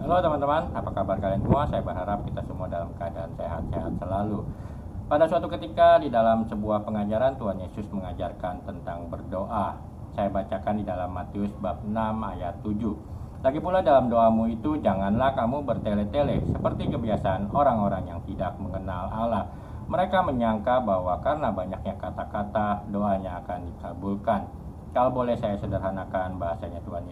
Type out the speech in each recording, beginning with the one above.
Halo teman-teman, apa kabar kalian semua? Saya berharap kita semua dalam keadaan sehat-sehat selalu. Pada suatu ketika di dalam sebuah pengajaran Tuhan Yesus mengajarkan tentang berdoa. Saya bacakan di dalam Matius bab 6 ayat 7. Lagi pula dalam doamu itu janganlah kamu bertele-tele seperti kebiasaan orang-orang yang tidak mengenal Allah. Mereka menyangka bahwa karena banyaknya kata-kata doanya akan dikabulkan. Kalau boleh saya sederhanakan bahasanya Tuhan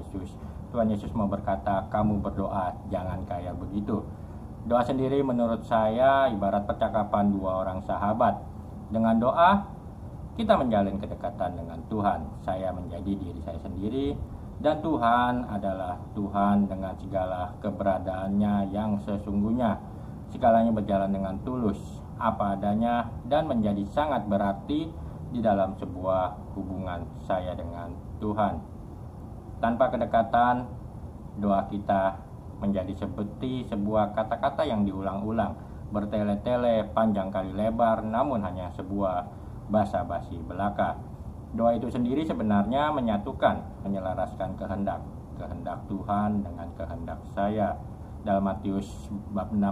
Yesus mau berkata, kamu berdoa, jangan kayak begitu. Doa sendiri menurut saya ibarat percakapan dua orang sahabat. Dengan doa, kita menjalin kedekatan dengan Tuhan. Saya menjadi diri saya sendiri, dan Tuhan adalah Tuhan dengan segala keberadaannya yang sesungguhnya. Segalanya berjalan dengan tulus, apa adanya, dan menjadi sangat berarti di dalam sebuah hubungan saya dengan Tuhan. Tanpa kedekatan, doa kita menjadi seperti sebuah kata-kata yang diulang-ulang, bertele-tele, panjang kali lebar, namun hanya sebuah basa-basi belaka. Doa itu sendiri sebenarnya menyatukan, menyelaraskan kehendak Tuhan dengan kehendak saya. Dalam Matius bab 6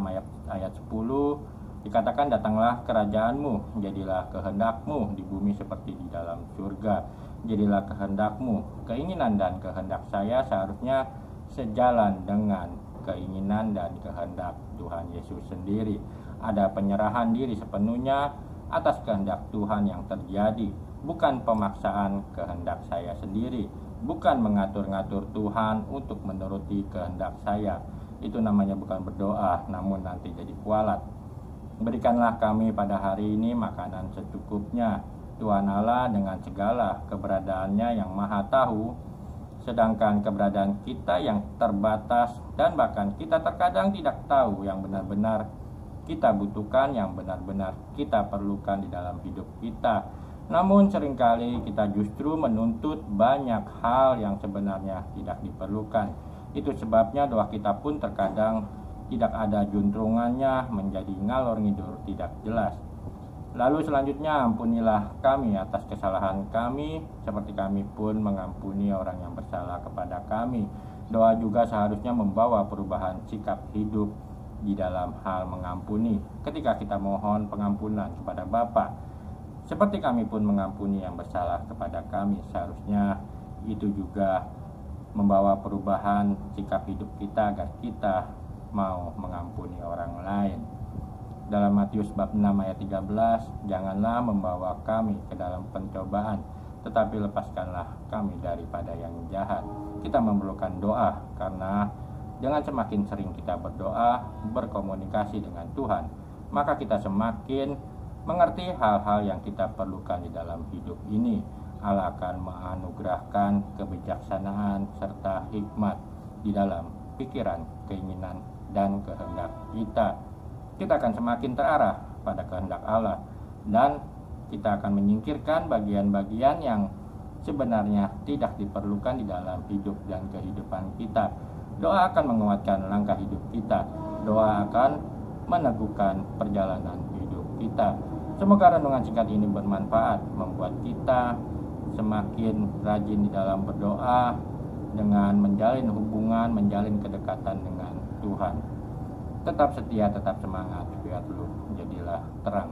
ayat 10 dikatakan, datanglah kerajaanmu, jadilah kehendakmu di bumi seperti di dalam surga. Jadilah kehendakmu. Keinginan dan kehendak saya seharusnya sejalan dengan keinginan dan kehendak Tuhan Yesus sendiri. Ada penyerahan diri sepenuhnya atas kehendak Tuhan yang terjadi, bukan pemaksaan kehendak saya sendiri, bukan mengatur-ngatur Tuhan untuk menuruti kehendak saya. Itu namanya bukan berdoa, namun nanti jadi kualat. Berikanlah kami pada hari ini makanan secukupnya. Tuhan Allah dengan segala keberadaannya yang maha tahu, sedangkan keberadaan kita yang terbatas dan bahkan kita terkadang tidak tahu yang benar-benar kita butuhkan, yang benar-benar kita perlukan di dalam hidup kita. Namun seringkali kita justru menuntut banyak hal yang sebenarnya tidak diperlukan. Itu sebabnya doa kita pun terkadang tidak ada juntrungannya, menjadi ngalor ngidur tidak jelas. Lalu selanjutnya, ampunilah kami atas kesalahan kami, seperti kami pun mengampuni orang yang bersalah kepada kami. Doa juga seharusnya membawa perubahan sikap hidup di dalam hal mengampuni. Ketika kita mohon pengampunan kepada Bapa, seperti kami pun mengampuni yang bersalah kepada kami, seharusnya itu juga membawa perubahan sikap hidup kita agar kita mau mengampuni orang lain. Dalam Matius bab 6 ayat 13, janganlah membawa kami ke dalam pencobaan, tetapi lepaskanlah kami daripada yang jahat. Kita memerlukan doa, karena dengan semakin sering kita berdoa, berkomunikasi dengan Tuhan, maka kita semakin mengerti hal-hal yang kita perlukan di dalam hidup ini. Allah akan menganugerahkan kebijaksanaan serta hikmat di dalam pikiran, keinginan, dan kehendak kita. Kita akan semakin terarah pada kehendak Allah, dan kita akan menyingkirkan bagian-bagian yang sebenarnya tidak diperlukan di dalam hidup dan kehidupan kita. Doa akan menguatkan langkah hidup kita. Doa akan meneguhkan perjalanan hidup kita. Semoga renungan singkat ini bermanfaat, membuat kita semakin rajin di dalam berdoa dengan menjalin hubungan, menjalin kedekatan dengan Tuhan. Tetap setia, tetap semangat, biar lu jadilah terang